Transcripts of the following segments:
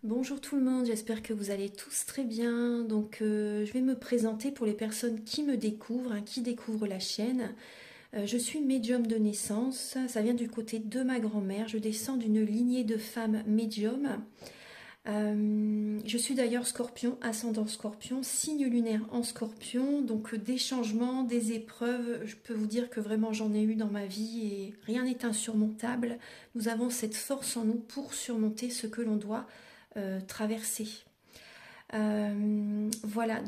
Bonjour tout le monde, j'espère que vous allez tous très bien. Je vais me présenter pour les personnes qui me découvrent, qui découvrent la chaîne. Je suis médium de naissance, ça vient du côté de ma grand-mère. Je descends d'une lignée de femmes médiums. Je suis d'ailleurs scorpion, ascendant scorpion, signe lunaire en scorpion. Donc des changements, des épreuves, je peux vous dire que vraiment j'en ai eu dans ma vie et rien n'est insurmontable. Nous avons cette force en nous pour surmonter ce que l'on doit traverser. Voilà,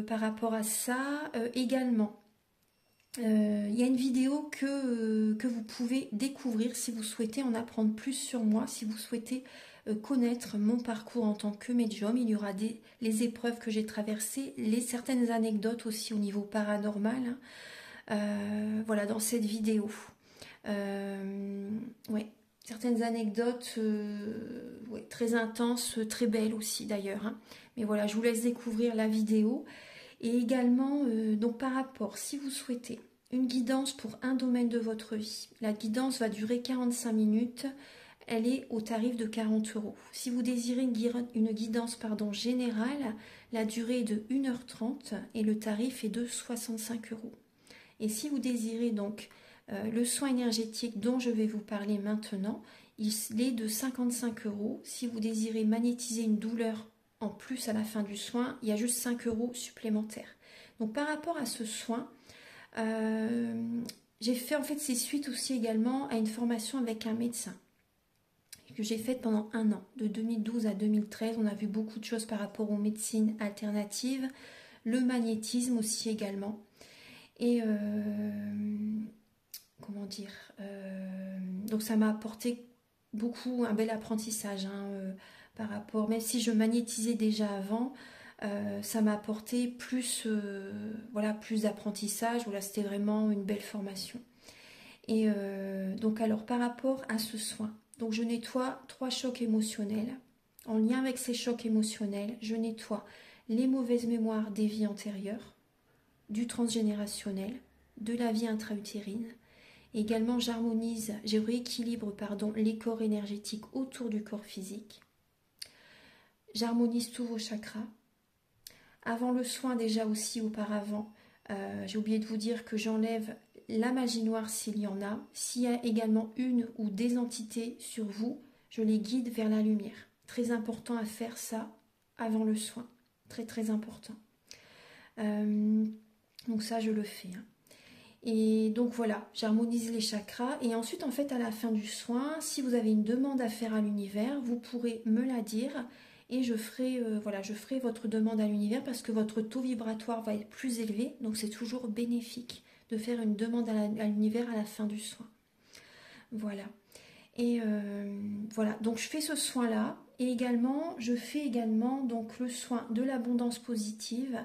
par rapport à ça, également, il y a une vidéo que vous pouvez découvrir si vous souhaitez en apprendre plus sur moi, si vous souhaitez connaître mon parcours en tant que médium. Il y aura les épreuves que j'ai traversées, certaines anecdotes aussi au niveau paranormal. Voilà, dans cette vidéo. Ouais. Certaines anecdotes ouais, très intenses, très belles aussi d'ailleurs. Mais voilà, je vous laisse découvrir la vidéo. Et également, donc par rapport, si vous souhaitez une guidance pour un domaine de votre vie, la guidance va durer 45 minutes. Elle est au tarif de 40 €. Si vous désirez une guidance générale, la durée est de 1h30 et le tarif est de 65 €. Et si vous désirez donc le soin énergétique dont je vais vous parler maintenant, il est de 55 €. Si vous désirez magnétiser une douleur en plus à la fin du soin, il y a juste 5 € supplémentaires. Donc par rapport à ce soin, j'ai fait en fait c'est suite aussi également à une formation avec un médecin que j'ai faite pendant un an, de 2012 à 2013. On a vu beaucoup de choses par rapport aux médecines alternatives, le magnétisme aussi également. Et comment dire, donc ça m'a apporté beaucoup, un bel apprentissage par rapport, même si je magnétisais déjà avant, ça m'a apporté plus, voilà, plus d'apprentissage. Voilà, c'était vraiment une belle formation. Et donc alors par rapport à ce soin, donc je nettoie 3 chocs émotionnels. En lien avec ces chocs émotionnels, je nettoie les mauvaises mémoires des vies antérieures, du transgénérationnel, de la vie intra-utérine. Également, je rééquilibre les corps énergétiques autour du corps physique. J'harmonise tous vos chakras. Avant le soin, déjà aussi auparavant, j'ai oublié de vous dire que j'enlève la magie noire s'il y en a. S'il y a également une ou des entités sur vous, je les guide vers la lumière. Très important à faire ça avant le soin. Très très important. Donc ça, je le fais. Et donc voilà, j'harmonise les chakras. Et ensuite, en fait, à la fin du soin, si vous avez une demande à faire à l'univers, vous pourrez me la dire. Et je ferai votre demande à l'univers parce que votre taux vibratoire va être plus élevé. Donc c'est toujours bénéfique de faire une demande à l'univers à la fin du soin. Voilà. Et voilà, donc je fais ce soin-là. Et également, je fais également donc, le soin de l'abondance positive,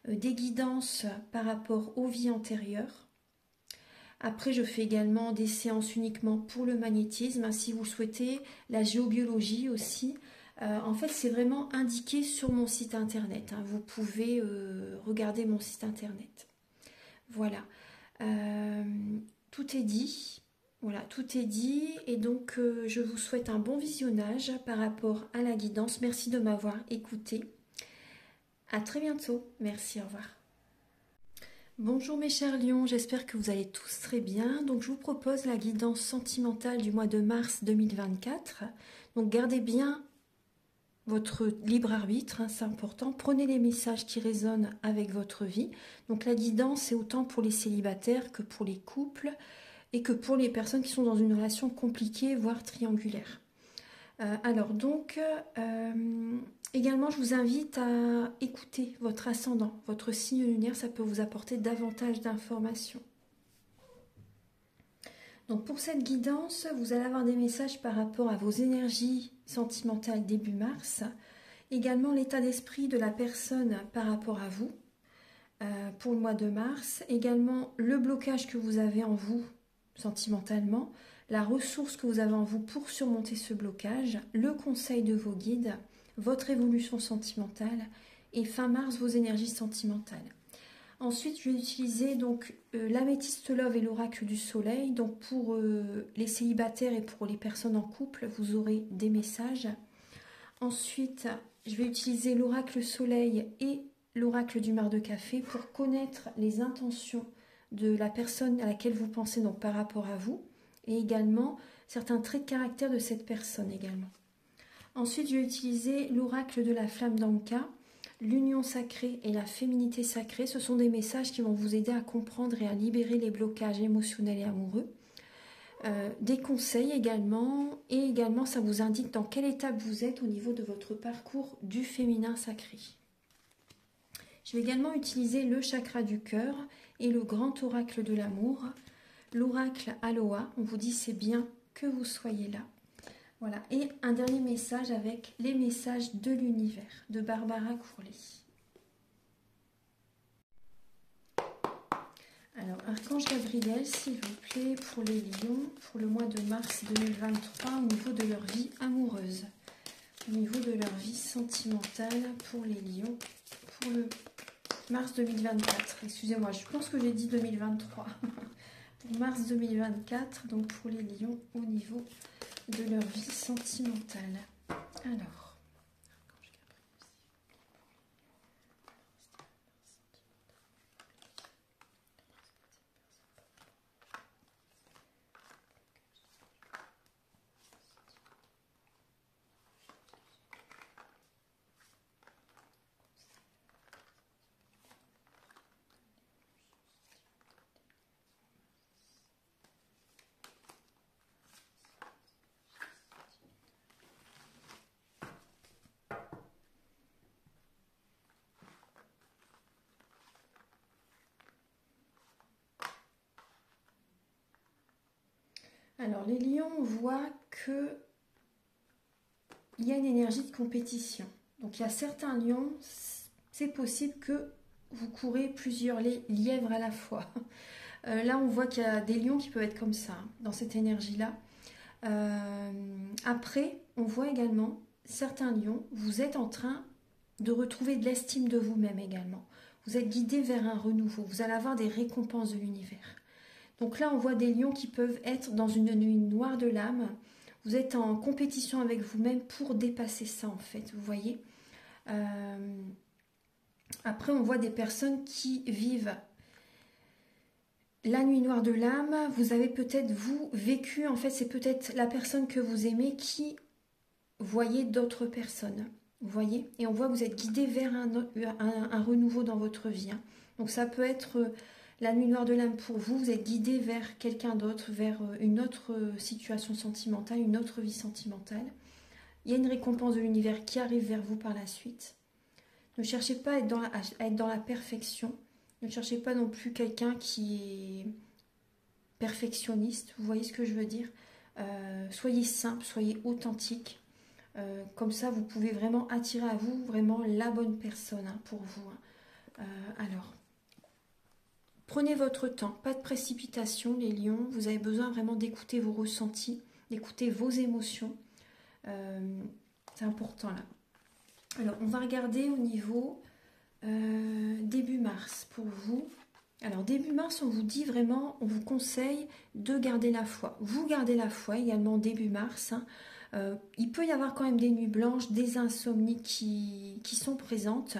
des guidances par rapport aux vies antérieures. Après, je fais également des séances uniquement pour le magnétisme, si vous souhaitez, la géobiologie aussi. En fait, c'est vraiment indiqué sur mon site internet. Vous pouvez regarder mon site internet. Voilà. Tout est dit. Voilà, tout est dit. Et donc, je vous souhaite un bon visionnage par rapport à la guidance. Merci de m'avoir écouté. À très bientôt. Merci, au revoir. Bonjour mes chers lions, j'espère que vous allez tous très bien. Donc je vous propose la guidance sentimentale du mois de mars 2024. Donc gardez bien votre libre arbitre, c'est important. Prenez les messages qui résonnent avec votre vie. Donc la guidance, c'est autant pour les célibataires que pour les couples et que pour les personnes qui sont dans une relation compliquée, voire triangulaire. Également, je vous invite à écouter votre ascendant, votre signe lunaire, ça peut vous apporter davantage d'informations. Donc pour cette guidance, vous allez avoir des messages par rapport à vos énergies sentimentales début mars, également l'état d'esprit de la personne par rapport à vous pour le mois de mars, également le blocage que vous avez en vous sentimentalement, la ressource que vous avez en vous pour surmonter ce blocage, le conseil de vos guides, votre évolution sentimentale et fin mars vos énergies sentimentales. Ensuite, je vais utiliser donc l'améthyste love et l'oracle du soleil. Donc pour les célibataires et pour les personnes en couple, vous aurez des messages. Ensuite, je vais utiliser l'oracle soleil et l'oracle du mar de café pour connaître les intentions de la personne à laquelle vous pensez, donc par rapport à vous, et également certains traits de caractère de cette personne également. Ensuite, je vais utiliser l'oracle de la flamme d'Anka, l'union sacrée et la féminité sacrée. Ce sont des messages qui vont vous aider à comprendre et à libérer les blocages émotionnels et amoureux. Des conseils également, et également ça vous indique dans quelle étape vous êtes au niveau de votre parcours du féminin sacré. Je vais également utiliser le chakra du cœur et le grand oracle de l'amour, l'oracle Aloha. On vous dit c'est bien que vous soyez là. Voilà, et un dernier message avec les messages de l'univers de Barbara Courlet. Alors, Archange Gabriel, s'il vous plaît, pour les lions, pour le mois de mars 2023, au niveau de leur vie amoureuse, au niveau de leur vie sentimentale, pour les lions, pour le mars 2024. Excusez-moi, je pense que j'ai dit 2023. Pour mars 2024, donc pour les lions, au niveau de leur vie sentimentale. Alors. Alors, les lions, on voit que il y a une énergie de compétition. Donc, il y a certains lions, c'est possible que vous courez plusieurs lièvres à la fois. Là, on voit qu'il y a des lions qui peuvent être comme ça, dans cette énergie-là. Après, on voit également certains lions, vous êtes en train de retrouver de l'estime de vous-même également. Vous êtes guidé vers un renouveau. Vous allez avoir des récompenses de l'univers. Donc là, on voit des lions qui peuvent être dans une nuit noire de l'âme. Vous êtes en compétition avec vous-même pour dépasser ça, en fait, vous voyez. Après, on voit des personnes qui vivent la nuit noire de l'âme. Vous avez peut-être, vous, vécu, en fait, c'est peut-être la personne que vous aimez qui voyait d'autres personnes, vous voyez. Et on voit que vous êtes guidé vers un renouveau dans votre vie. Hein. Donc ça peut être... La nuit noire de l'âme pour vous, vous êtes guidé vers quelqu'un d'autre, vers une autre situation sentimentale, une autre vie sentimentale. Il y a une récompense de l'univers qui arrive vers vous par la suite. Ne cherchez pas à être dans la perfection. Ne cherchez pas non plus quelqu'un qui est perfectionniste. Vous voyez ce que je veux dire? Soyez simple, soyez authentique. Comme ça, vous pouvez vraiment attirer à vous vraiment la bonne personne hein, pour vous. Hein. Alors... Prenez votre temps, pas de précipitation les lions, vous avez besoin vraiment d'écouter vos ressentis, d'écouter vos émotions, c'est important là. Alors on va regarder au niveau début mars pour vous. Alors début mars on vous dit vraiment, on vous conseille de garder la foi. Vous gardez la foi également début mars. Hein. Il peut y avoir quand même des nuits blanches, des insomnies qui sont présentes.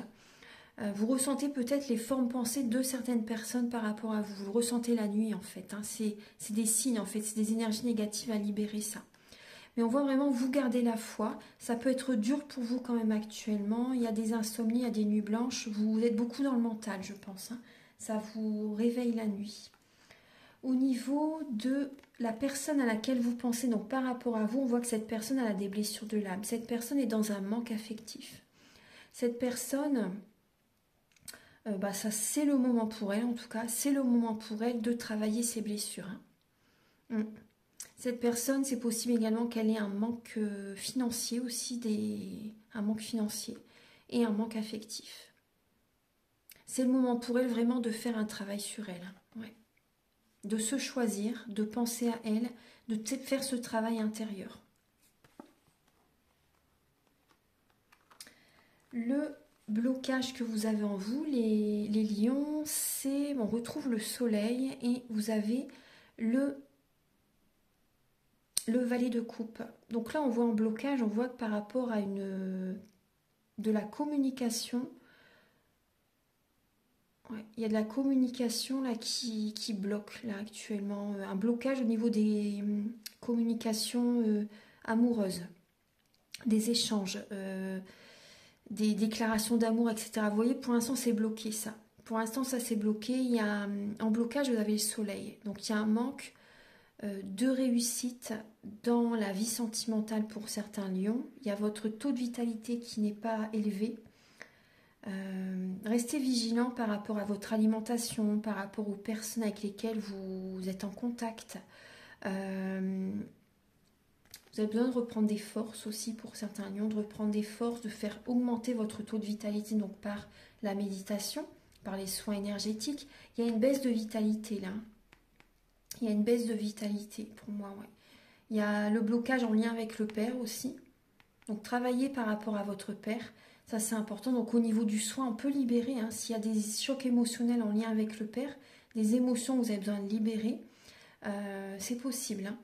Vous ressentez peut-être les formes pensées de certaines personnes par rapport à vous. Vous le ressentez la nuit en fait. Hein. C'est des signes en fait, c'est des énergies négatives à libérer ça. Mais on voit vraiment vous garder la foi. Ça peut être dur pour vous quand même actuellement. Il y a des insomnies, il y a des nuits blanches. Vous êtes beaucoup dans le mental je pense. Hein. Ça vous réveille la nuit. Au niveau de la personne à laquelle vous pensez, donc par rapport à vous, on voit que cette personne a des blessures de l'âme. Cette personne est dans un manque affectif. Cette personne... ça c'est le moment pour elle en tout cas, c'est le moment pour elle de travailler ses blessures. Hein. Cette personne, c'est possible également qu'elle ait un manque financier aussi, un manque financier et un manque affectif. C'est le moment pour elle vraiment de faire un travail sur elle. Hein. Ouais. De se choisir, de penser à elle, de faire ce travail intérieur. Le blocage que vous avez en vous, les lions, c'est, on retrouve le soleil et vous avez le valet de coupe. Donc là, on voit en blocage, on voit que par rapport à de la communication, ouais, il y a de la communication là qui bloque là actuellement. Un blocage au niveau des communications amoureuses, des échanges, des déclarations d'amour, etc. Vous voyez, pour l'instant, c'est bloqué ça. Pour l'instant, ça c'est bloqué. Il y a, en blocage, vous avez le soleil. Donc il y a un manque de réussite dans la vie sentimentale pour certains lions. Il y a votre taux de vitalité qui n'est pas élevé. Restez vigilant par rapport à votre alimentation, par rapport aux personnes avec lesquelles vous êtes en contact. Vous avez besoin de reprendre des forces aussi pour certains lions, de reprendre des forces, de faire augmenter votre taux de vitalité donc par la méditation, par les soins énergétiques. Il y a une baisse de vitalité là. Il y a une baisse de vitalité pour moi, ouais. Il y a le blocage en lien avec le père aussi. Donc travaillez par rapport à votre père, ça c'est important. Donc au niveau du soin, on peut libérer, hein, s'il y a des chocs émotionnels en lien avec le père, des émotions que vous avez besoin de libérer, c'est possible, hein.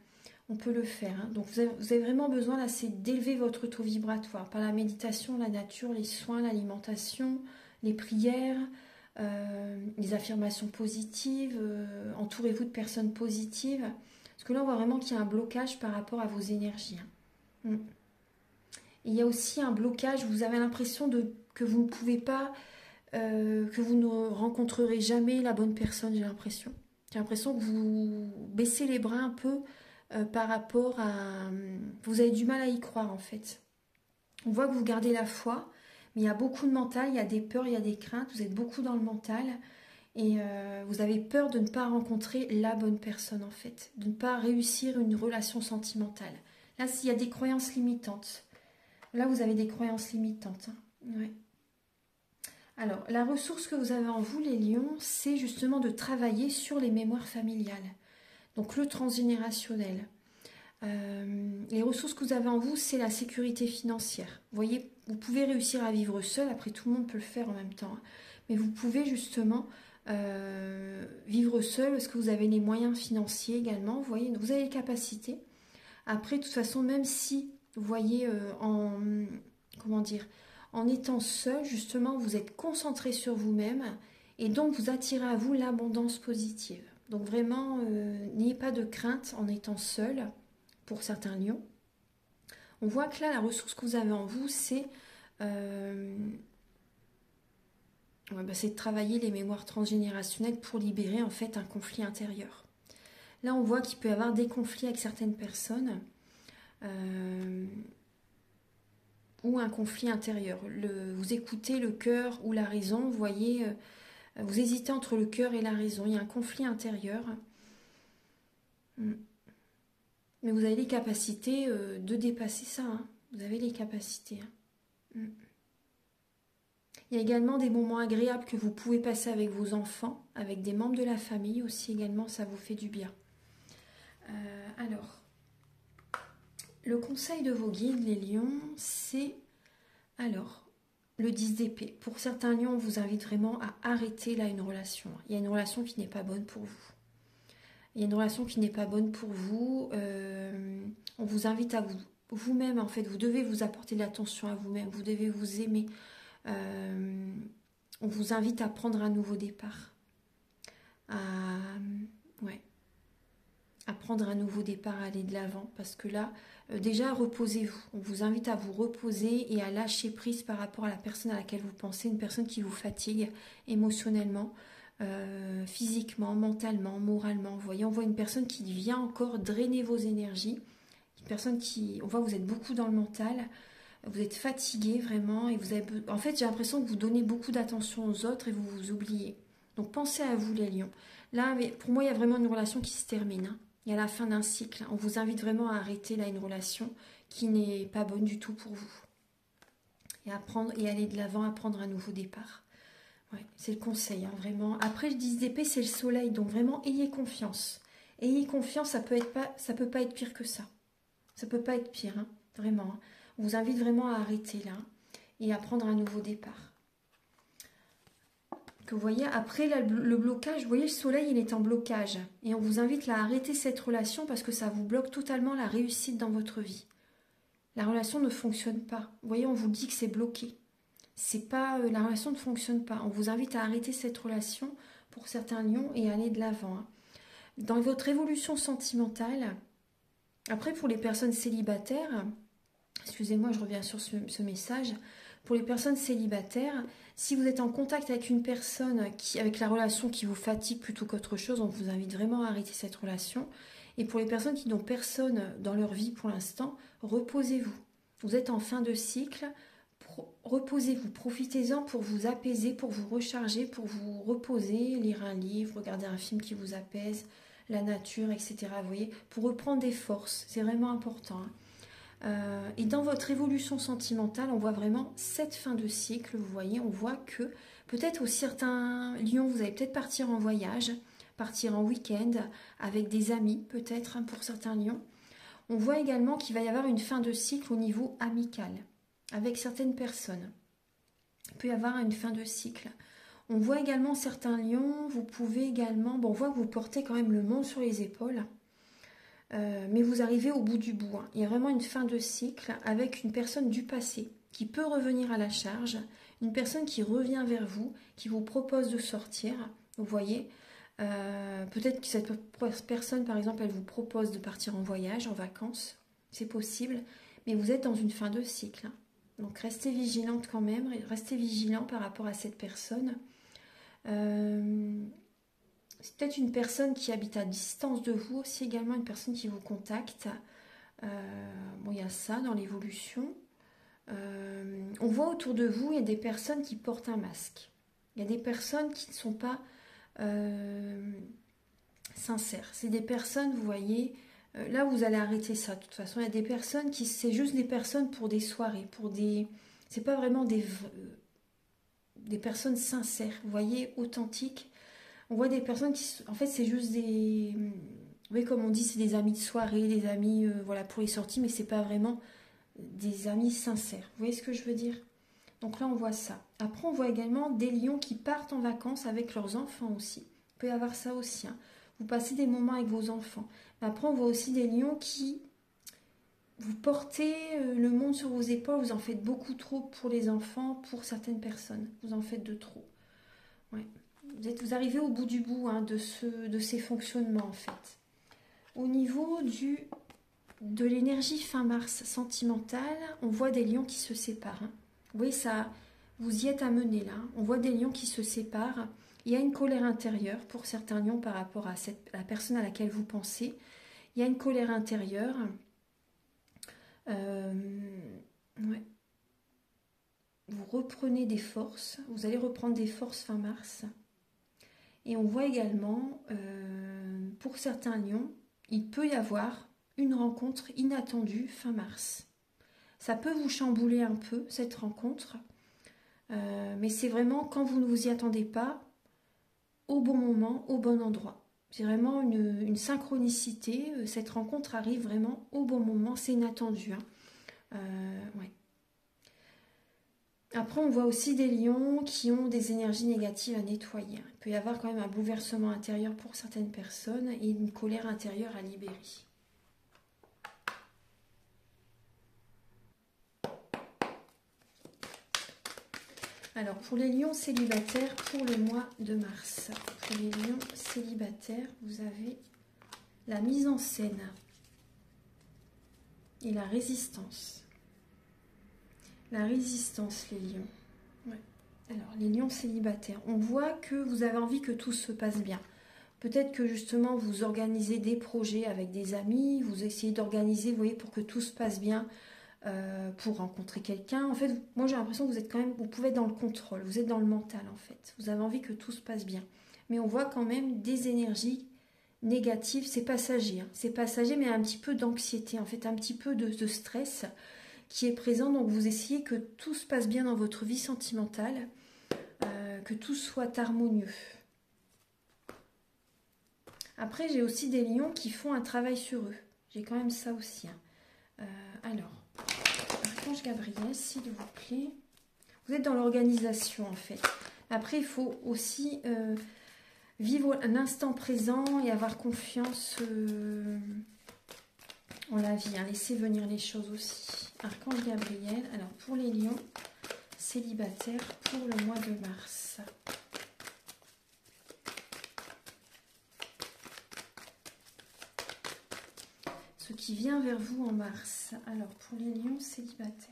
On peut le faire, hein. Donc vous avez vraiment besoin là, c'est d'élever votre taux vibratoire par la méditation, la nature, les soins, l'alimentation, les prières, les affirmations positives, entourez-vous de personnes positives. Parce que là, on voit vraiment qu'il y a un blocage par rapport à vos énergies, hein. Il y a aussi un blocage, vous avez l'impression que vous ne pouvez pas, que vous ne rencontrerez jamais la bonne personne, j'ai l'impression. J'ai l'impression que vous baissez les bras un peu par rapport à... Vous avez du mal à y croire en fait. On voit que vous gardez la foi, mais il y a beaucoup de mental, il y a des peurs, il y a des craintes, vous êtes beaucoup dans le mental et vous avez peur de ne pas rencontrer la bonne personne en fait, de ne pas réussir une relation sentimentale. Là, s'il y a des croyances limitantes, là vous avez des croyances limitantes, hein. Ouais. Alors, la ressource que vous avez en vous, les lions, c'est justement de travailler sur les mémoires familiales. Donc le transgénérationnel. Les ressources que vous avez en vous, c'est la sécurité financière. Vous voyez, vous pouvez réussir à vivre seul, après tout le monde peut le faire en même temps, hein. Mais vous pouvez justement vivre seul parce que vous avez les moyens financiers également. Vous voyez, vous avez les capacités. Après, de toute façon, même si, vous voyez, comment dire, en étant seul, justement, vous êtes concentré sur vous-même et donc vous attirez à vous l'abondance positive. Donc vraiment, n'ayez pas de crainte en étant seul pour certains lions. On voit que là, la ressource que vous avez en vous, c'est c'est de travailler les mémoires transgénérationnelles pour libérer en fait un conflit intérieur. Là, on voit qu'il peut y avoir des conflits avec certaines personnes ou un conflit intérieur. Vous écoutez le cœur ou la raison, vous voyez, vous hésitez entre le cœur et la raison. Il y a un conflit intérieur. Mais vous avez les capacités de dépasser ça, hein. Vous avez les capacités, hein. Il y a également des moments agréables que vous pouvez passer avec vos enfants, avec des membres de la famille aussi également, ça vous fait du bien. Alors, le conseil de vos guides, les lions, c'est alors le 10 d'épée. Pour certains lions, on vous invite vraiment à arrêter là une relation. Il y a une relation qui n'est pas bonne pour vous. Il y a une relation qui n'est pas bonne pour vous. On vous invite à vous-même, en fait, vous devez vous apporter de l'attention à vous-même. Vous devez vous aimer. On vous invite à prendre un nouveau départ. À prendre un nouveau départ, à aller de l'avant. Parce que là, déjà, reposez-vous. On vous invite à vous reposer et à lâcher prise par rapport à la personne à laquelle vous pensez. Une personne qui vous fatigue émotionnellement. Physiquement, mentalement, moralement. Vous voyez, on voit une personne qui vient encore drainer vos énergies. Une personne qui... On voit que vous êtes beaucoup dans le mental. Vous êtes fatigué vraiment. Et vous avez... En fait, j'ai l'impression que vous donnez beaucoup d'attention aux autres et vous vous oubliez. Donc, pensez à vous, les lions. Là, pour moi, il y a vraiment une relation qui se termine, hein. Il y a la fin d'un cycle. On vous invite vraiment à arrêter là une relation qui n'est pas bonne du tout pour vous. Et aller de l'avant, à prendre un nouveau départ. Ouais, c'est le conseil, hein, vraiment. Après, le 10 d'épée, c'est le soleil. Donc, vraiment, ayez confiance. Ayez confiance, ça peut pas être pire que ça. Ça peut pas être pire, hein, vraiment, hein. On vous invite vraiment à arrêter là et à prendre un nouveau départ. que vous voyez, après là, le blocage, vous voyez, le soleil, il est en blocage. Et on vous invite là, à arrêter cette relation parce que ça vous bloque totalement la réussite dans votre vie. La relation ne fonctionne pas. Vous voyez, on vous dit que c'est bloqué. C'est pas, la relation ne fonctionne pas. On vous invite à arrêter cette relation pour certains lions et aller de l'avant. Hein. Dans votre évolution sentimentale, après pour les personnes célibataires, excusez-moi, je reviens sur ce message. Pour les personnes célibataires, si vous êtes en contact avec une personne avec la relation qui vous fatigue plutôt qu'autre chose, on vous invite vraiment à arrêter cette relation. Et pour les personnes qui n'ont personne dans leur vie pour l'instant, reposez-vous. Vous êtes en fin de cycle, reposez-vous, profitez-en pour vous apaiser, pour vous recharger, pour vous reposer, lire un livre, regarder un film qui vous apaise, la nature, etc. Vous voyez, pour reprendre des forces, c'est vraiment important. Hein. Et dans votre évolution sentimentale, on voit vraiment cette fin de cycle, vous voyez, on voit que peut-être aussi certains lions, vous allez peut-être partir en voyage, partir en week-end avec des amis, peut-être hein, pour certains lions. On voit également qu'il va y avoir une fin de cycle au niveau amical, avec certaines personnes. Il peut y avoir une fin de cycle. On voit également certains lions, vous pouvez également, bon, on voit que vous portez quand même le monde sur les épaules, mais vous arrivez au bout du bout. Hein. Il y a vraiment une fin de cycle avec une personne du passé qui peut revenir à la charge, une personne qui revient vers vous, qui vous propose de sortir, vous voyez. Peut-être que cette personne, par exemple, elle vous propose de partir en voyage, en vacances, c'est possible, mais vous êtes dans une fin de cycle. Hein. Donc restez vigilante quand même, restez vigilant par rapport à cette personne. C'est peut-être une personne qui habite à distance de vous, aussi également une personne qui vous contacte. Bon, il y a ça dans l'évolution. On voit autour de vous, il y a des personnes qui portent un masque. Il y a des personnes qui ne sont pas sincères. C'est des personnes, vous voyez, là vous allez arrêter ça. De toute façon, il y a des personnes qui, c'est juste des personnes pour des soirées, pour des... C'est pas vraiment des personnes sincères, vous voyez, authentiques. On voit des personnes qui, en fait, c'est juste des, oui, comme on dit, c'est des amis de soirée, des amis, voilà, pour les sorties, mais c'est pas vraiment des amis sincères. Vous voyez ce que je veux dire? Donc là, on voit ça. Après, on voit également des lions qui partent en vacances avec leurs enfants aussi. Il peut y avoir ça aussi. Hein. Vous passez des moments avec vos enfants. Mais après, on voit aussi des lions qui, vous portez le monde sur vos épaules. Vous en faites beaucoup trop pour les enfants, pour certaines personnes. Vous en faites de trop. Ouais. Vous arrivez au bout du bout hein, de ces fonctionnements en fait. Au niveau de l'énergie fin mars sentimentale, on voit des lions qui se séparent. Hein. Vous voyez ça, vous y êtes amené là. On voit des lions qui se séparent. Il y a une colère intérieure pour certains lions par rapport à la personne à laquelle vous pensez. Il y a une colère intérieure. Ouais. Vous reprenez des forces. Vous allez reprendre des forces fin mars. Et on voit également, pour certains lions, il peut y avoir une rencontre inattendue fin mars. Ça peut vous chambouler un peu, cette rencontre, mais c'est vraiment quand vous ne vous y attendez pas, au bon moment, au bon endroit. C'est vraiment une synchronicité, cette rencontre arrive vraiment au bon moment, c'est inattendu. Hein. Ouais. Après, on voit aussi des lions qui ont des énergies négatives à nettoyer. Il peut y avoir quand même un bouleversement intérieur pour certaines personnes et une colère intérieure à libérer. Alors, pour les lions célibataires, pour le mois de mars, pour les lions célibataires, vous avez la mise en scène et la résistance. La résistance, les lions. Ouais. Alors, les lions célibataires, on voit que vous avez envie que tout se passe bien. Peut-être que justement, vous organisez des projets avec des amis, vous essayez d'organiser, vous voyez, pour que tout se passe bien, pour rencontrer quelqu'un. En fait, moi, j'ai l'impression que vous êtes quand même, vous pouvez être dans le contrôle, vous êtes dans le mental, en fait. Vous avez envie que tout se passe bien. Mais on voit quand même des énergies négatives, c'est passager. Hein. C'est passager, mais un petit peu d'anxiété, en fait, un petit peu de stress qui est présent, donc vous essayez que tout se passe bien dans votre vie sentimentale, que tout soit harmonieux. Après, j'ai aussi des lions qui font un travail sur eux. J'ai quand même ça aussi. Hein. Alors, Archange Gabriel, s'il vous plaît. Vous êtes dans l'organisation, en fait. Après, il faut aussi vivre un instant présent et avoir confiance en la vie. Hein. Laisser venir les choses aussi. Archange Gabriel. Alors, pour les lions célibataires pour le mois de mars. Ce qui vient vers vous en mars. Alors, pour les lions célibataires.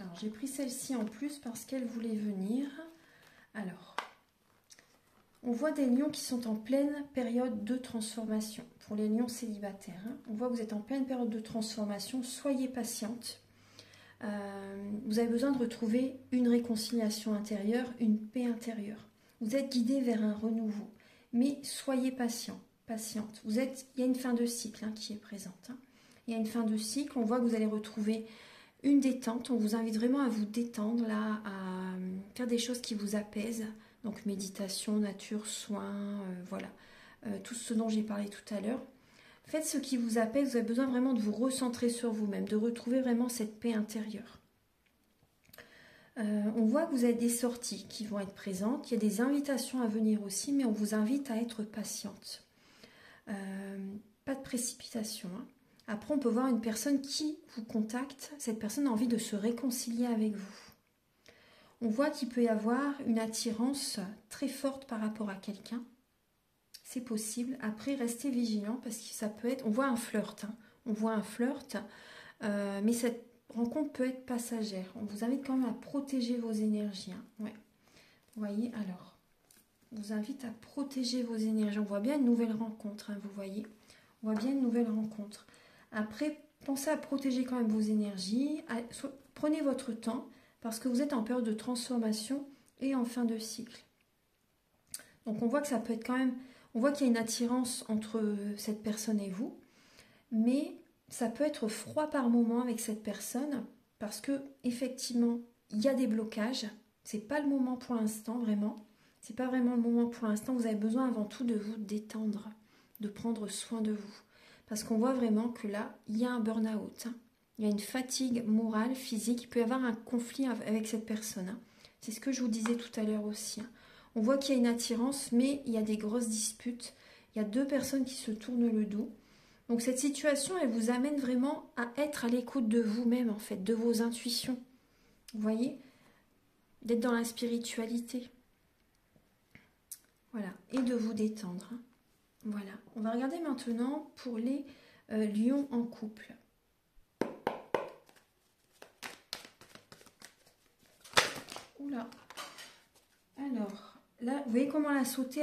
Alors, j'ai pris celle-ci en plus parce qu'elle voulait venir. Alors, on voit des lions qui sont en pleine période de transformation. Pour les lions célibataires, hein. On voit que vous êtes en pleine période de transformation. Soyez patiente. Vous avez besoin de retrouver une réconciliation intérieure, une paix intérieure. Vous êtes guidé vers un renouveau. Mais soyez patient, patiente. Il y a une fin de cycle hein, qui est présente. Hein. Il y a une fin de cycle. On voit que vous allez retrouver une détente. On vous invite vraiment à vous détendre, là, à faire des choses qui vous apaisent. Donc méditation, nature, soins, voilà. Tout ce dont j'ai parlé tout à l'heure. Faites ce qui vous apaise. Vous avez besoin vraiment de vous recentrer sur vous-même, de retrouver vraiment cette paix intérieure. On voit que vous avez des sorties qui vont être présentes. Il y a des invitations à venir aussi, mais on vous invite à être patiente. Pas de précipitation. Hein. Après, on peut voir une personne qui vous contacte. Cette personne a envie de se réconcilier avec vous. On voit qu'il peut y avoir une attirance très forte par rapport à quelqu'un. C'est possible. Après, restez vigilant parce que ça peut être... On voit un flirt. Hein. On voit un flirt. Mais cette rencontre peut être passagère. On vous invite quand même à protéger vos énergies. Hein. Ouais. Vous voyez, alors, on vous invite à protéger vos énergies. On voit bien une nouvelle rencontre, hein, vous voyez. On voit bien une nouvelle rencontre. Après, pensez à protéger quand même vos énergies. Prenez votre temps parce que vous êtes en période de transformation et en fin de cycle. Donc, on voit que ça peut être quand même... On voit qu'il y a une attirance entre cette personne et vous. Mais ça peut être froid par moment avec cette personne parce que effectivement il y a des blocages. C'est pas le moment pour l'instant vraiment. C'est pas vraiment le moment pour l'instant. Vous avez besoin avant tout de vous détendre, de prendre soin de vous, parce qu'on voit vraiment que là il y a un burn-out. Hein. Il y a une fatigue morale, physique. Il peut y avoir un conflit avec cette personne. Hein. C'est ce que je vous disais tout à l'heure aussi. Hein. On voit qu'il y a une attirance, mais il y a des grosses disputes. Il y a deux personnes qui se tournent le dos. Donc cette situation, elle vous amène vraiment à être à l'écoute de vous-même, en fait, de vos intuitions. Vous voyez? D'être dans la spiritualité. Voilà. Et de vous détendre. Voilà. On va regarder maintenant pour les lions en couple. Oula. Alors, là, vous voyez comment elle a sauté?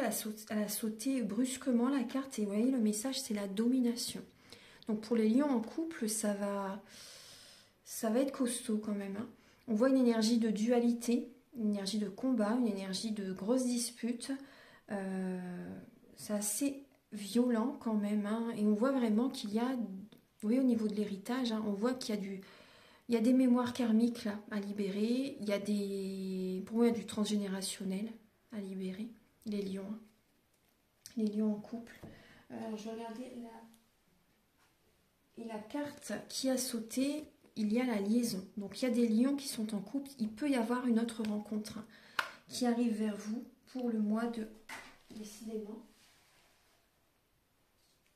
Elle a sauté brusquement la carte. Et vous voyez, le message, c'est la domination. Donc pour les lions en couple, ça va être costaud quand même. Hein. On voit une énergie de dualité, une énergie de combat, une énergie de grosses disputes. C'est assez violent quand même. Hein. Et on voit vraiment qu'il y a, vous voyez, au niveau de l'héritage, hein, on voit qu'il y a des mémoires karmiques là, à libérer. Il y a pour moi, il y a du transgénérationnel à libérer. Les lions. Hein. Les lions en couple. Je vais regarder là. Et la carte qui a sauté, il y a la liaison. Donc il y a des lions qui sont en couple. Il peut y avoir une autre rencontre hein, qui arrive vers vous pour le mois de... Décidément.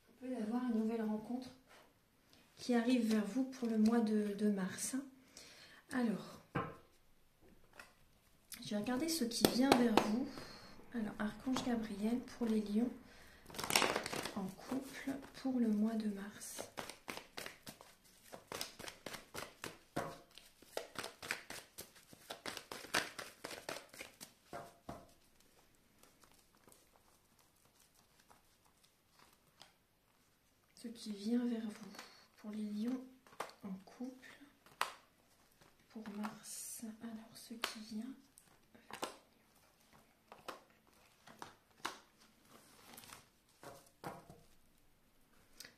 Il peut y avoir une nouvelle rencontre qui arrive vers vous pour le mois de mars. Hein. Alors, je vais regarder ce qui vient vers vous. Alors, Archange Gabriel pour les lions en couple pour le mois de mars. Ce qui vient vers vous pour les lions en couple pour mars. Alors, ce qui vient.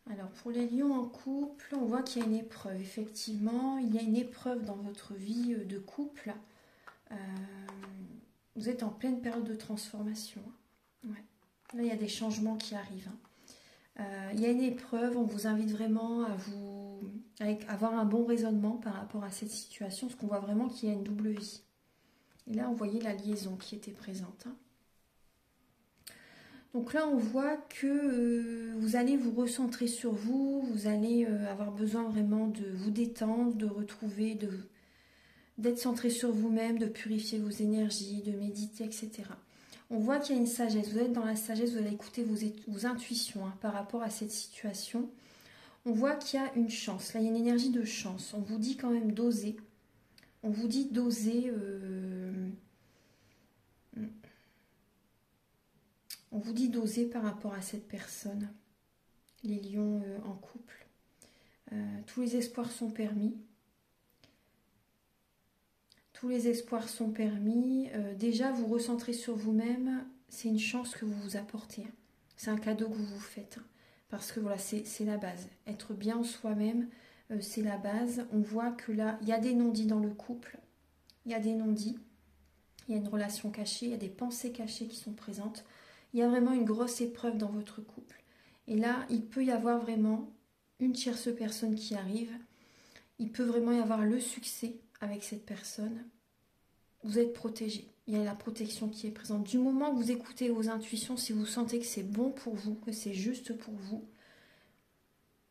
Alors, pour les lions en couple, on voit qu'il y a une épreuve. Effectivement, il y a une épreuve dans votre vie de couple. Vous êtes en pleine période de transformation. Ouais. Là, il y a des changements qui arrivent. Il y a une épreuve, on vous invite vraiment à avoir un bon raisonnement par rapport à cette situation, parce qu'on voit vraiment qu'il y a une double vie. Et là, on voyait la liaison qui était présente. Donc là, on voit que vous allez vous recentrer sur vous, vous allez avoir besoin vraiment de vous détendre, de retrouver, d'être centré sur vous-même, de purifier vos énergies, de méditer, etc. On voit qu'il y a une sagesse, vous êtes dans la sagesse, vous allez écouter vos intuitions par rapport à cette situation. On voit qu'il y a une chance, là il y a une énergie de chance, on vous dit quand même d'oser. On vous dit d'oser... On vous dit d'oser par rapport à cette personne, les lions en couple. Tous les espoirs sont permis. Tous les espoirs sont permis. Déjà, vous recentrez sur vous-même, c'est une chance que vous vous apportez. C'est un cadeau que vous vous faites. Parce que voilà, c'est la base. Être bien en soi-même, c'est la base. On voit que là, il y a des non-dits dans le couple. Il y a des non-dits. Il y a une relation cachée, il y a des pensées cachées qui sont présentes. Il y a vraiment une grosse épreuve dans votre couple. Et là, il peut y avoir vraiment une tierce personne qui arrive. Il peut vraiment y avoir le succès avec cette personne. Vous êtes protégé. Il y a la protection qui est présente. Du moment que vous écoutez vos intuitions, si vous sentez que c'est bon pour vous, que c'est juste pour vous,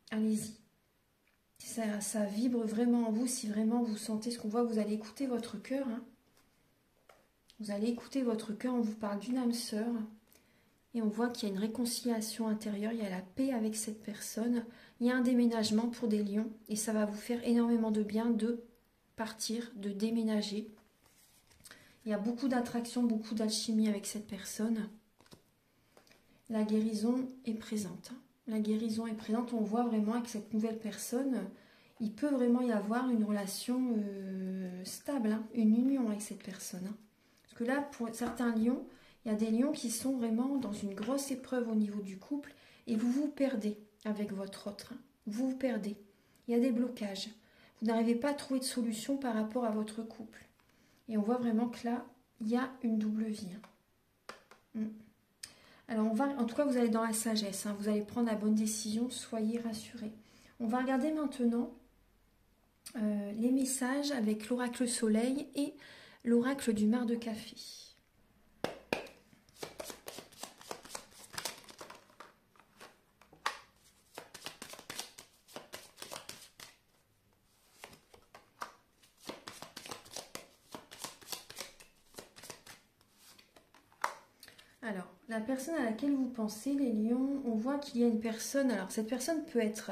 allez-y. Ça vibre vraiment en vous. Si vraiment vous sentez ce qu'on voit, vous allez écouter votre cœur. Vous allez écouter votre cœur. On vous parle d'une âme sœur. Et on voit qu'il y a une réconciliation intérieure, il y a la paix avec cette personne, il y a un déménagement pour des lions et ça va vous faire énormément de bien de partir, de déménager. Il y a beaucoup d'attraction, beaucoup d'alchimie avec cette personne. La guérison est présente. La guérison est présente, on voit vraiment avec cette nouvelle personne, il peut vraiment y avoir une relation stable, une union avec cette personne. Parce que là, pour certains lions, il y a des lions qui sont vraiment dans une grosse épreuve au niveau du couple et vous vous perdez avec votre autre. Vous vous perdez. Il y a des blocages. Vous n'arrivez pas à trouver de solution par rapport à votre couple. Et on voit vraiment que là, il y a une double vie. Alors, en tout cas, vous allez dans la sagesse. Vous allez prendre la bonne décision. Soyez rassurés. On va regarder maintenant les messages avec l'oracle soleil et l'oracle du mar de café. Alors, la personne à laquelle vous pensez, les lions, on voit qu'il y a une personne. Alors, cette personne peut être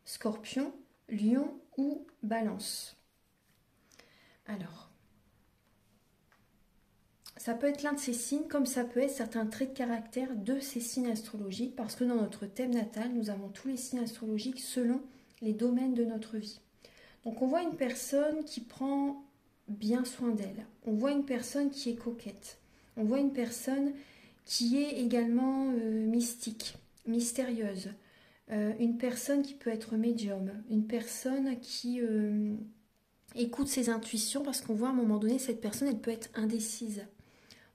scorpion, lion ou balance. Alors, ça peut être l'un de ces signes, comme ça peut être certains traits de caractère de ces signes astrologiques, parce que dans notre thème natal, nous avons tous les signes astrologiques selon les domaines de notre vie. Donc, on voit une personne qui prend bien soin d'elle. On voit une personne qui est coquette. On voit une personne qui est également mystique, mystérieuse, une personne qui peut être médium, une personne qui écoute ses intuitions, parce qu'on voit à un moment donné, cette personne, elle peut être indécise.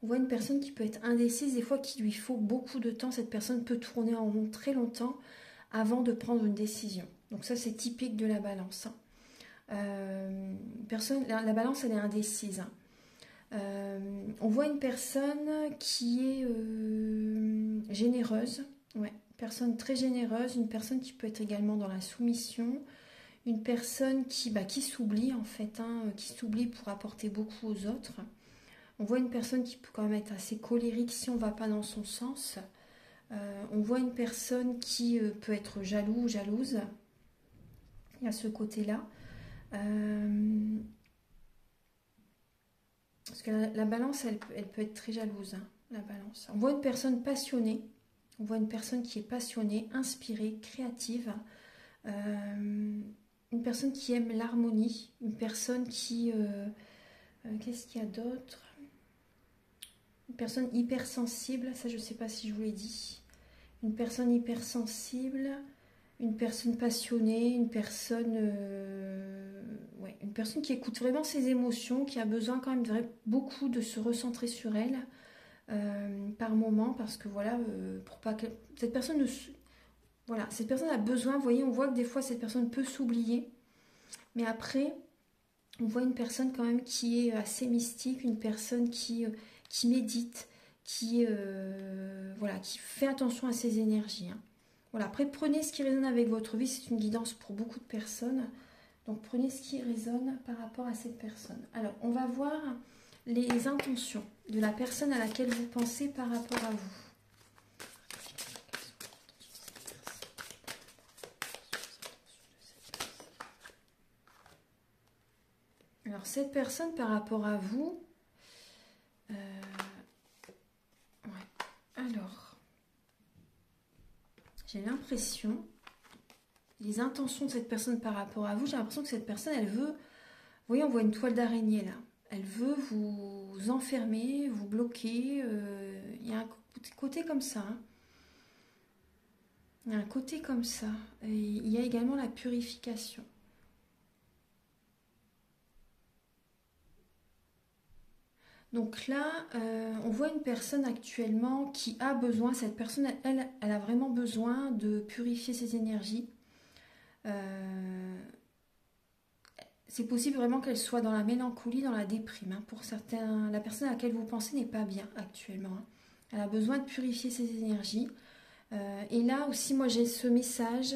On voit une personne qui peut être indécise, des fois qu'il lui faut beaucoup de temps, cette personne peut tourner en rond très longtemps avant de prendre une décision. Donc ça, c'est typique de la balance. La balance, elle est indécise. On voit une personne qui est généreuse, une personne très généreuse, une personne qui peut être également dans la soumission, une personne qui s'oublie en fait, qui s'oublie pour apporter beaucoup aux autres. On voit une personne qui peut quand même être assez colérique si on ne va pas dans son sens. On voit une personne qui peut être jaloux ou jalouse. Il y a ce côté-là. Parce que la balance, elle peut être très jalouse, la balance. On voit une personne passionnée, on voit une personne qui est passionnée, inspirée, créative, une personne qui aime l'harmonie, une personne qui... qu'est-ce qu'il y a d'autre? Une personne hypersensible, ça je ne sais pas si je vous l'ai dit. Une personne hypersensible, une personne passionnée, ouais, une personne qui écoute vraiment ses émotions, qui a besoin quand même beaucoup de se recentrer sur elle par moment, parce que voilà, pour pas que cette personne voilà, cette personne a besoin, vous voyez, on voit que des fois cette personne peut s'oublier, mais après, on voit une personne quand même qui est assez mystique, une personne qui médite, voilà, qui fait attention à ses énergies. Hein. Voilà, après, prenez ce qui résonne avec votre vie, c'est une guidance pour beaucoup de personnes. Donc, prenez ce qui résonne par rapport à cette personne. Alors, on va voir les intentions de la personne à laquelle vous pensez par rapport à vous. Alors, cette personne par rapport à vous... ouais. Alors, j'ai l'impression... Les intentions de cette personne par rapport à vous, j'ai l'impression que cette personne, elle veut... Vous voyez, on voit une toile d'araignée là. Elle veut vous enfermer, vous bloquer. Il y a un côté comme ça. Hein. Il y a un côté comme ça. Et il y a également la purification. Donc là, on voit une personne actuellement qui a besoin, cette personne, elle a vraiment besoin de purifier ses énergies. C'est possible vraiment qu'elle soit dans la mélancolie, dans la déprime. Hein. Pour certains, la personne à laquelle vous pensez n'est pas bien actuellement. Hein. Elle a besoin de purifier ses énergies. Et là aussi, moi j'ai ce message.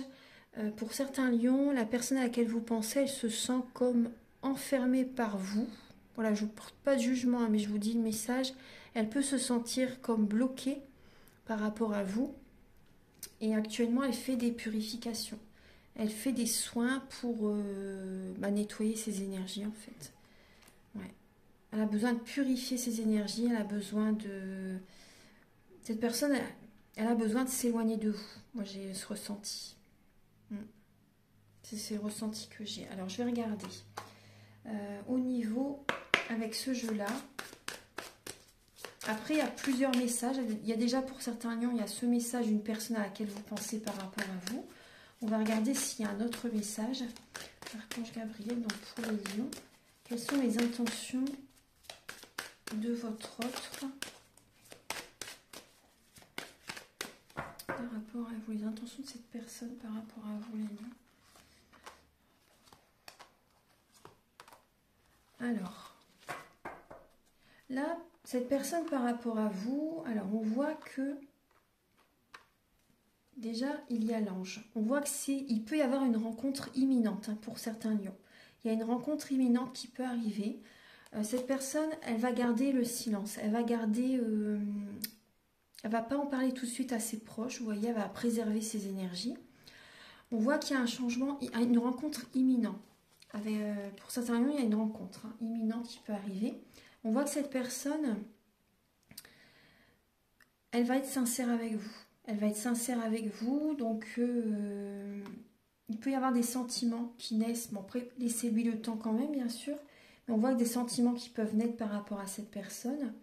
Pour certains lions, la personne à laquelle vous pensez, elle se sent comme enfermée par vous. Voilà, je ne porte pas de jugement, hein, mais je vous dis le message. Elle peut se sentir comme bloquée par rapport à vous. Et actuellement, elle fait des purifications. Elle fait des soins pour nettoyer ses énergies, en fait. Ouais. Elle a besoin de purifier ses énergies. Elle a besoin de... Cette personne, elle a besoin de s'éloigner de vous. Moi, j'ai ce ressenti. C'est le ressenti que j'ai. Alors, je vais regarder. Au niveau, avec ce jeu-là, après, il y a plusieurs messages. Il y a déjà pour certains lions, il y a ce message d'une personne à laquelle vous pensez par rapport à vous. On va regarder s'il y a un autre message. Archange Gabriel, donc pour les lions, quelles sont les intentions de votre autre par rapport à vous, les intentions de cette personne par rapport à vous, les lions. Alors, là, cette personne par rapport à vous, alors on voit que déjà, il y a l'ange. On voit il peut y avoir une rencontre imminente hein, pour certains lions. Il y a une rencontre imminente qui peut arriver. Cette personne, elle va garder le silence. Elle va garder... elle va pas en parler tout de suite à ses proches. Vous voyez, elle va préserver ses énergies. On voit qu'il y a un changement, une rencontre imminente. Pour certains lions, il y a une rencontre hein, imminente qui peut arriver. On voit que cette personne, elle va être sincère avec vous. Elle va être sincère avec vous, donc il peut y avoir des sentiments qui naissent. Bon, après, laissez-lui le temps quand même, bien sûr. Mais on voit que des sentiments qui peuvent naître par rapport à cette personne.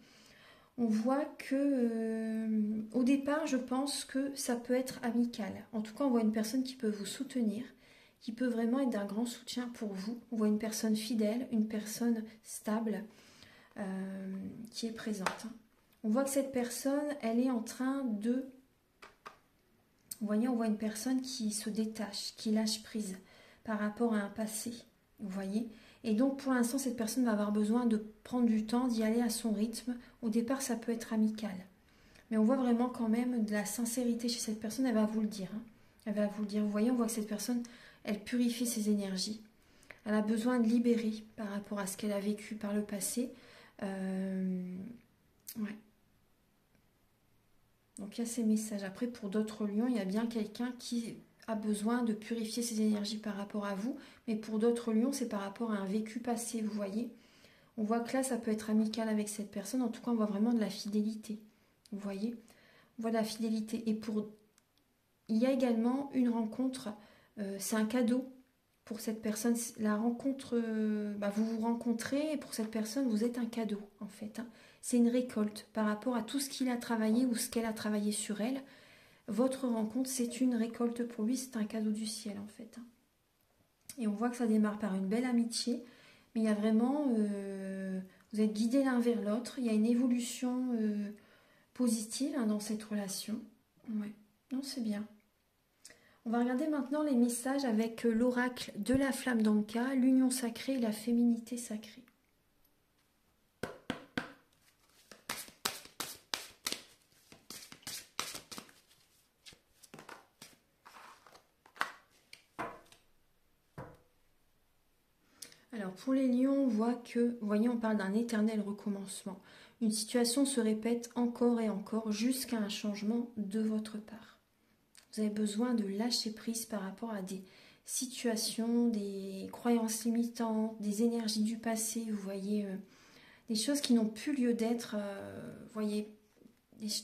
On voit que, au départ, je pense que ça peut être amical. En tout cas, on voit une personne qui peut vous soutenir, qui peut vraiment être d'un grand soutien pour vous. On voit une personne fidèle, une personne stable, qui est présente. On voit que cette personne, elle est en train de... Vous voyez, on voit une personne qui se détache, qui lâche prise par rapport à un passé. Vous voyez ? Et donc, pour l'instant, cette personne va avoir besoin de prendre du temps, d'y aller à son rythme. Au départ, ça peut être amical. Mais on voit vraiment quand même de la sincérité chez cette personne. Elle va vous le dire. Hein. Elle va vous le dire. Vous voyez, on voit que cette personne, elle purifie ses énergies. Elle a besoin de libérer par rapport à ce qu'elle a vécu par le passé. Ouais. Donc, il y a ces messages. Après, pour d'autres lions, il y a bien quelqu'un qui a besoin de purifier ses énergies par rapport à vous. Mais pour d'autres lions, c'est par rapport à un vécu passé, vous voyez. On voit que là, ça peut être amical avec cette personne. En tout cas, on voit vraiment de la fidélité. Vous voyez ? On voit de la fidélité. Et il y a également une rencontre. C'est un cadeau pour cette personne. La rencontre, vous vous rencontrez et pour cette personne, vous êtes un cadeau, en fait. Hein. C'est une récolte par rapport à tout ce qu'il a travaillé ou ce qu'elle a travaillé sur elle. votre rencontre, c'est une récolte pour lui, c'est un cadeau du ciel en fait. Et on voit que ça démarre par une belle amitié, mais il y a vraiment, vous êtes guidés l'un vers l'autre, il y a une évolution positive dans cette relation. Ouais, non, c'est bien. On va regarder maintenant les messages avec l'oracle de la flamme d'Anka, l'union sacrée et la féminité sacrée. Alors pour les lions, on voit que, vous voyez, on parle d'un éternel recommencement. Une situation se répète encore et encore jusqu'à un changement de votre part. Vous avez besoin de lâcher prise par rapport à des situations, des croyances limitantes, des énergies du passé, vous voyez, des choses qui n'ont plus lieu d'être, vous voyez,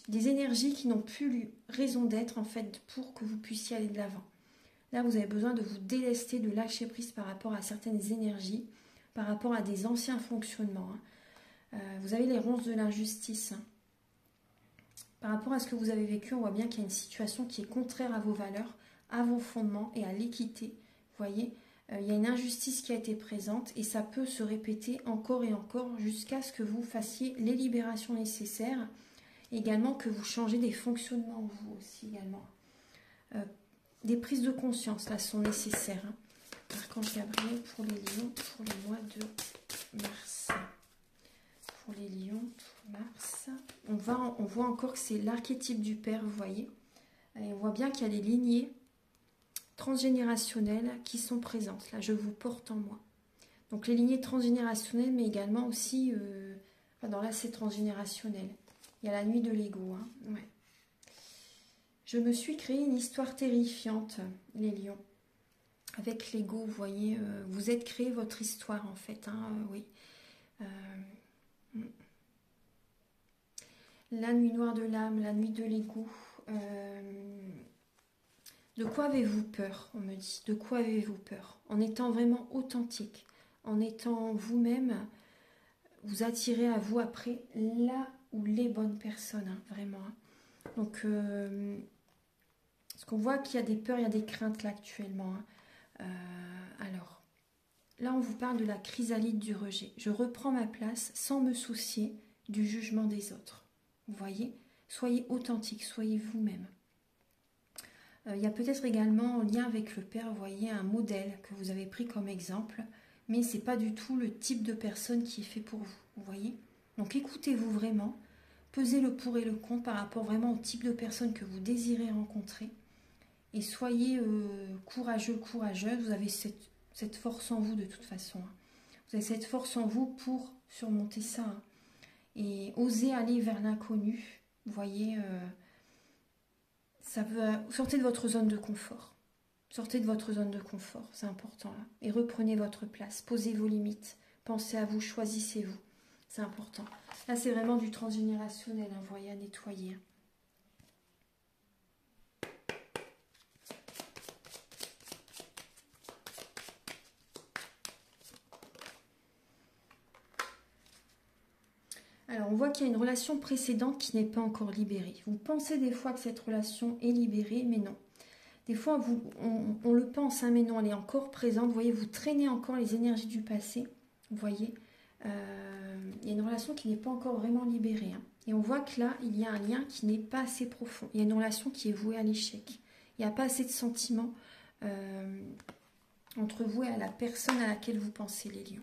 des énergies qui n'ont plus raison d'être en fait pour que vous puissiez aller de l'avant. Là, vous avez besoin de vous délester, de lâcher prise par rapport à certaines énergies, par rapport à des anciens fonctionnements. Vous avez les ronces de l'injustice. Par rapport à ce que vous avez vécu, on voit bien qu'il y a une situation qui est contraire à vos valeurs, à vos fondements et à l'équité. Vous voyez, il y a une injustice qui a été présente et ça peut se répéter encore et encore jusqu'à ce que vous fassiez les libérations nécessaires. Également que vous changez des fonctionnements, vous aussi également. Des prises de conscience, là, sont nécessaires. Archange Gabriel pour les lions, pour le mois de mars. Pour les lions, pour mars. On voit encore que c'est l'archétype du père, vous voyez. Et on voit bien qu'il y a des lignées transgénérationnelles qui sont présentes. Là, je vous porte en moi. Donc les lignées transgénérationnelles, mais également aussi, dans là, c'est transgénérationnel. Il y a la nuit de l'ego. Hein. Ouais. Je me suis créé une histoire terrifiante, les lions. Avec l'ego, vous voyez, vous êtes créé votre histoire en fait, hein, oui. La nuit noire de l'âme, la nuit de l'ego. De quoi avez-vous peur, on me dit? De quoi avez-vous peur? En étant vraiment authentique, en étant vous-même, vous attirez à vous après là ou les bonnes personnes, hein, vraiment. Hein. Donc, parce qu'on voit qu'il y a des peurs, il y a des craintes là actuellement. Hein. Alors, là on vous parle de la chrysalide du rejet. Je reprends ma place sans me soucier du jugement des autres. Vous voyez? Soyez authentique, soyez vous-même. Il y a peut-être également en lien avec le père, vous voyez, un modèle que vous avez pris comme exemple, mais ce n'est pas du tout le type de personne qui est fait pour vous, vous voyez? Donc écoutez-vous vraiment, pesez le pour et le contre par rapport vraiment au type de personne que vous désirez rencontrer, et soyez courageux, courageuse, vous avez cette force en vous de toute façon. Hein. Vous avez cette force en vous pour surmonter ça, hein. Et osez aller vers l'inconnu, vous voyez... ça veut, sortez de votre zone de confort. Sortez de votre zone de confort, c'est important là. Et reprenez votre place, posez vos limites, pensez à vous, choisissez-vous. C'est important. Là, c'est vraiment du transgénérationnel, hein, vous voyez, à nettoyer. Alors, on voit qu'il y a une relation précédente qui n'est pas encore libérée. Vous pensez des fois que cette relation est libérée, mais non. Des fois, on le pense, hein, mais non, elle est encore présente. Vous voyez, vous traînez encore les énergies du passé. Vous voyez, il y a une relation qui n'est pas encore vraiment libérée. Hein. Et on voit que là, il y a un lien qui n'est pas assez profond. Il y a une relation qui est vouée à l'échec. Il n'y a pas assez de sentiments entre vous et la personne à laquelle vous pensez, les lions.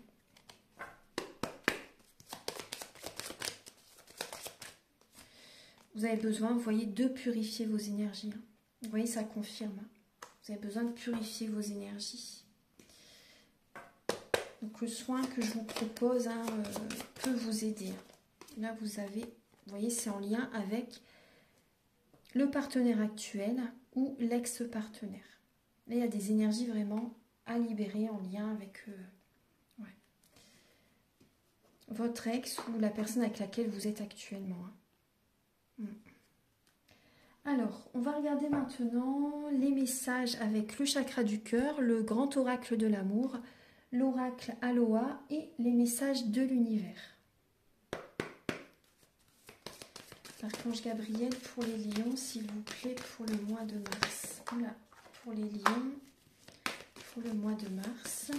Vous avez besoin, vous voyez, de purifier vos énergies. Hein. Vous voyez, ça confirme. Vous avez besoin de purifier vos énergies. Donc le soin que je vous propose hein, peut vous aider. Là, vous avez, vous voyez, c'est en lien avec le partenaire actuel ou l'ex-partenaire. Là, il y a des énergies vraiment à libérer en lien avec votre ex ou la personne avec laquelle vous êtes actuellement. Hein. Alors, on va regarder maintenant les messages avec le chakra du cœur, le grand oracle de l'amour, l'oracle Aloha et les messages de l'univers. Archange Gabriel pour les lions, s'il vous plaît, pour le mois de mars. Voilà, pour les lions, pour le mois de mars.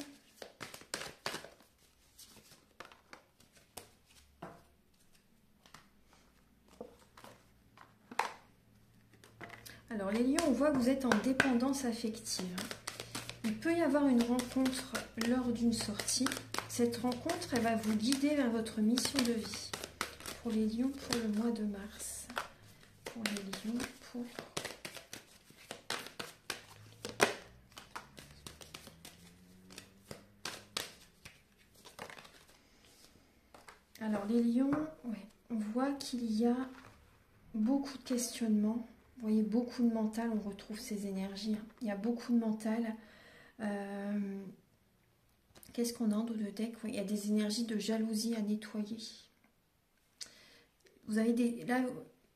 Alors les lions, on voit que vous êtes en dépendance affective. Il peut y avoir une rencontre lors d'une sortie. Cette rencontre, elle va vous guider vers votre mission de vie. Pour les lions, pour le mois de mars. Pour les lions, pour... Alors les lions, ouais, on voit qu'il y a beaucoup de questionnements. Vous voyez, beaucoup de mental, on retrouve ces énergies. Hein. Il y a beaucoup de mental. Qu'est-ce qu'on a en dos de deck? Oui, il y a des énergies de jalousie à nettoyer. Vous avez des... Là,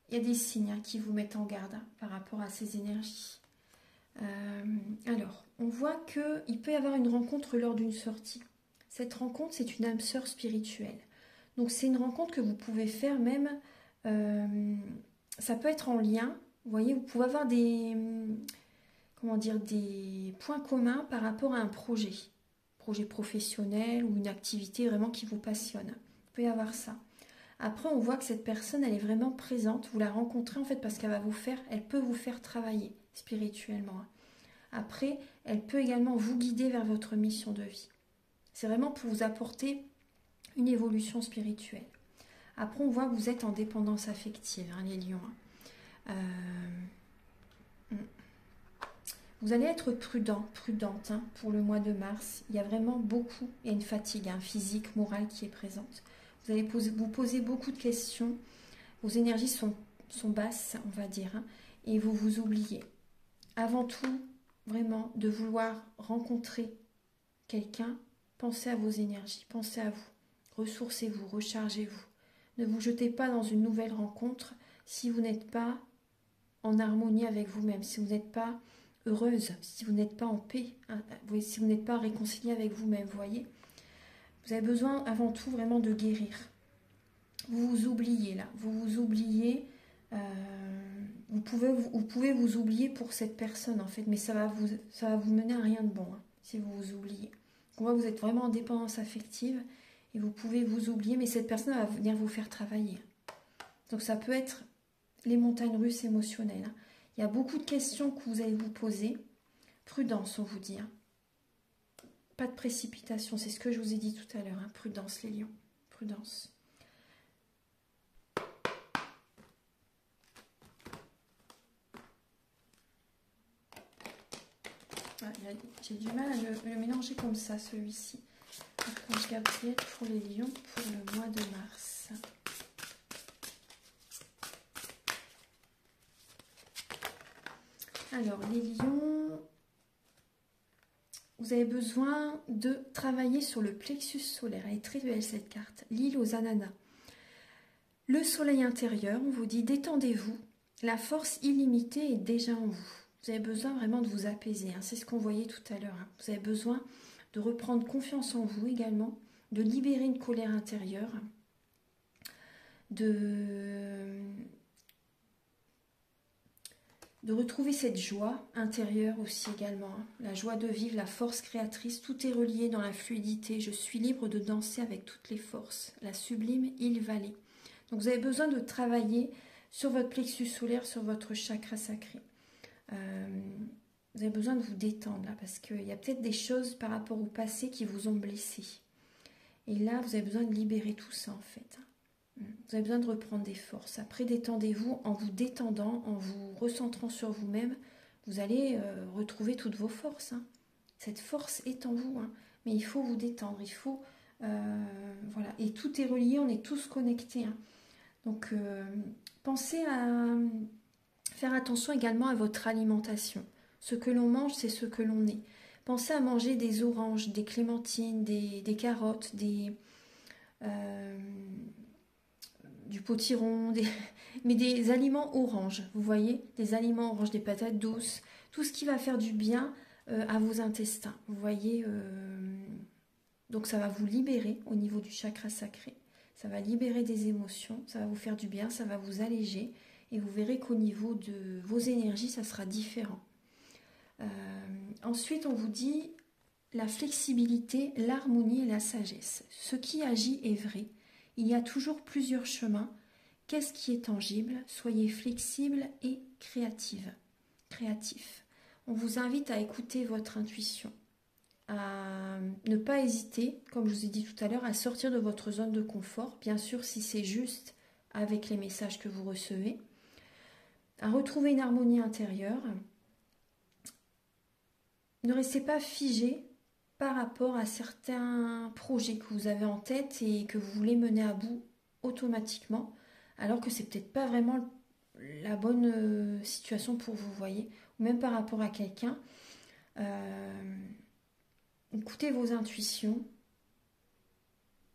il y a des signes qui vous mettent en garde par rapport à ces énergies. Alors, on voit qu'il peut y avoir une rencontre lors d'une sortie. Cette rencontre, c'est une âme sœur spirituelle. Donc, c'est une rencontre que vous pouvez faire même... ça peut être en lien. Vous voyez, vous pouvez avoir des... Comment dire, des points communs par rapport à un projet professionnel ou une activité vraiment qui vous passionne. Il peut y avoir ça. Après, on voit que cette personne, elle est vraiment présente. Vous la rencontrez en fait parce qu'elle va vous faire, elle peut vous faire travailler spirituellement. Après, elle peut également vous guider vers votre mission de vie. C'est vraiment pour vous apporter une évolution spirituelle. Après, on voit que vous êtes en dépendance affective, hein, les lions. Vous allez être prudente pour le mois de mars. Il y a vraiment beaucoup, il y a une fatigue physique, morale qui est présente. Vous allez vous poser beaucoup de questions. Vos énergies sont basses, on va dire, hein, et vous vous oubliez. Avant tout, vraiment, de vouloir rencontrer quelqu'un, pensez à vos énergies, pensez à vous. Ressourcez-vous, rechargez-vous. Ne vous jetez pas dans une nouvelle rencontre si vous n'êtes pas en harmonie avec vous-même, si vous n'êtes pas heureuse, si vous n'êtes pas en paix, hein, si vous n'êtes pas réconcilié avec vous-même, vous voyez. Vous avez besoin avant tout vraiment de guérir. Vous vous oubliez là, vous vous oubliez, vous pouvez vous oublier pour cette personne en fait, mais ça va vous mener à rien de bon hein, si vous vous oubliez. On voit que vous êtes vraiment en dépendance affective et vous pouvez vous oublier, mais cette personne va venir vous faire travailler. Donc ça peut être les montagnes russes émotionnelles. Hein. Il y a beaucoup de questions que vous allez vous poser. Prudence, on vous dit. Hein. Pas de précipitation, c'est ce que je vous ai dit tout à l'heure. Hein. Prudence, les lions. Prudence. Ah, j'ai du mal à le mélanger comme ça, celui-ci. Archange Gabriel pour les lions pour le mois de mars. Alors, les lions, vous avez besoin de travailler sur le plexus solaire. Elle est très belle cette carte. L'île aux ananas. Le soleil intérieur, on vous dit détendez-vous. La force illimitée est déjà en vous. Vous avez besoin vraiment de vous apaiser. Hein. C'est ce qu'on voyait tout à l'heure. Hein. Vous avez besoin de reprendre confiance en vous également, de libérer une colère intérieure, de retrouver cette joie intérieure aussi également. Hein. La joie de vivre, la force créatrice, tout est relié dans la fluidité. Je suis libre de danser avec toutes les forces. La sublime île Vallée. Donc vous avez besoin de travailler sur votre plexus solaire, sur votre chakra sacré. Vous avez besoin de vous détendre là, parce qu'il y a peut-être des choses par rapport au passé qui vous ont blessé. Et là, vous avez besoin de libérer tout ça en fait. Vous avez besoin de reprendre des forces. Après, détendez-vous. En vous détendant, en vous recentrant sur vous-même, vous allez retrouver toutes vos forces. Hein. Cette force est en vous. Hein. Mais il faut vous détendre. Il faut... voilà. Et tout est relié. On est tous connectés. Hein. Donc, pensez à faire attention également à votre alimentation. Ce que l'on mange, c'est ce que l'on est. Pensez à manger des oranges, des clémentines, des carottes, du potiron, mais des aliments oranges, vous voyez, des aliments oranges, des patates douces, tout ce qui va faire du bien à vos intestins, vous voyez, donc ça va vous libérer au niveau du chakra sacré, Ça va libérer des émotions, ça va vous faire du bien, ça va vous alléger. Et vous verrez qu'au niveau de vos énergies, ça sera différent. Ensuite, on vous dit la flexibilité, l'harmonie et la sagesse. Ce qui agit est vrai. Il y a toujours plusieurs chemins. Qu'est-ce qui est tangible? Soyez flexible et créatif. On vous invite à écouter votre intuition, à ne pas hésiter, comme je vous ai dit tout à l'heure, à sortir de votre zone de confort, bien sûr si c'est juste avec les messages que vous recevez, à retrouver une harmonie intérieure. Ne restez pas figé par rapport à certains projets que vous avez en tête et que vous voulez mener à bout automatiquement, alors que c'est peut-être pas vraiment la bonne situation pour vous, voyez, ou même par rapport à quelqu'un. Écoutez vos intuitions.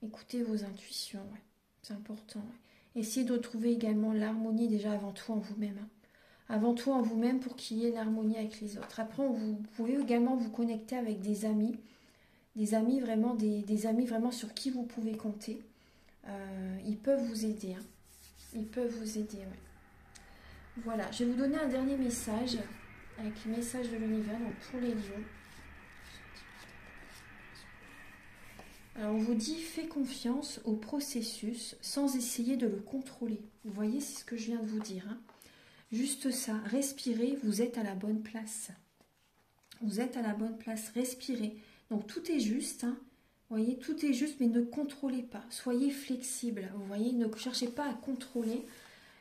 Écoutez vos intuitions, ouais. C'est important. Ouais. Essayez de retrouver également l'harmonie déjà avant tout en vous-même. Hein. Avant tout en vous-même pour qu'il y ait l'harmonie avec les autres. Après, vous pouvez également vous connecter avec des amis vraiment, des amis vraiment sur qui vous pouvez compter. Ils peuvent vous aider. Hein. Ils peuvent vous aider, ouais. Voilà, je vais vous donner un dernier message avec le message de l'univers pour les lions. Alors on vous dit, fais confiance au processus sans essayer de le contrôler. Vous voyez, c'est ce que je viens de vous dire. Hein. Juste ça, respirez, vous êtes à la bonne place. Vous êtes à la bonne place, respirez. Donc tout est juste, hein. Vous voyez, tout est juste, mais ne contrôlez pas. Soyez flexible, vous voyez, ne cherchez pas à contrôler.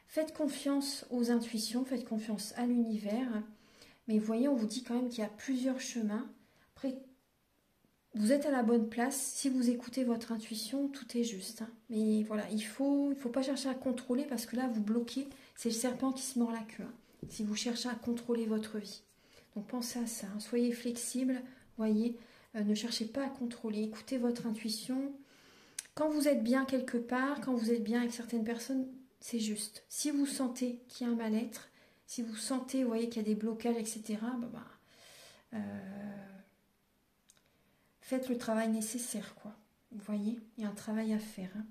Faites confiance aux intuitions, faites confiance à l'univers. Mais vous voyez, on vous dit quand même qu'il y a plusieurs chemins. Après, vous êtes à la bonne place. Si vous écoutez votre intuition, tout est juste. Hein. Mais voilà, il faut pas chercher à contrôler parce que là, vous bloquez. C'est le serpent qui se mord la queue. Hein, si vous cherchez à contrôler votre vie. Donc pensez à ça. Hein. Soyez flexible. Voyez, ne cherchez pas à contrôler. Écoutez votre intuition. Quand vous êtes bien quelque part, quand vous êtes bien avec certaines personnes, c'est juste. Si vous sentez qu'il y a un mal-être, si vous sentez, vous voyez qu'il y a des blocages, etc., faites le travail nécessaire, quoi. Vous voyez, il y a un travail à faire. Hein.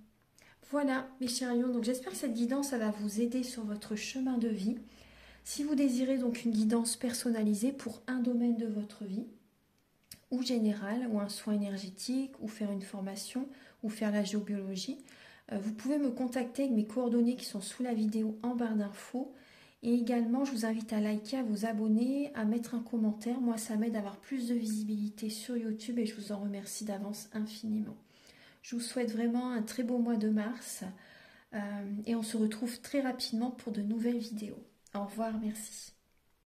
Voilà, mes chers lions. Donc j'espère que cette guidance, ça va vous aider sur votre chemin de vie. Si vous désirez donc une guidance personnalisée pour un domaine de votre vie, ou général, ou un soin énergétique, ou faire une formation, ou faire la géobiologie, vous pouvez me contacter avec mes coordonnées qui sont sous la vidéo en barre d'infos. Et également, je vous invite à liker, à vous abonner, à mettre un commentaire. Moi, ça m'aide à avoir plus de visibilité sur YouTube et je vous en remercie d'avance infiniment. Je vous souhaite vraiment un très beau mois de mars et on se retrouve très rapidement pour de nouvelles vidéos. Au revoir, merci.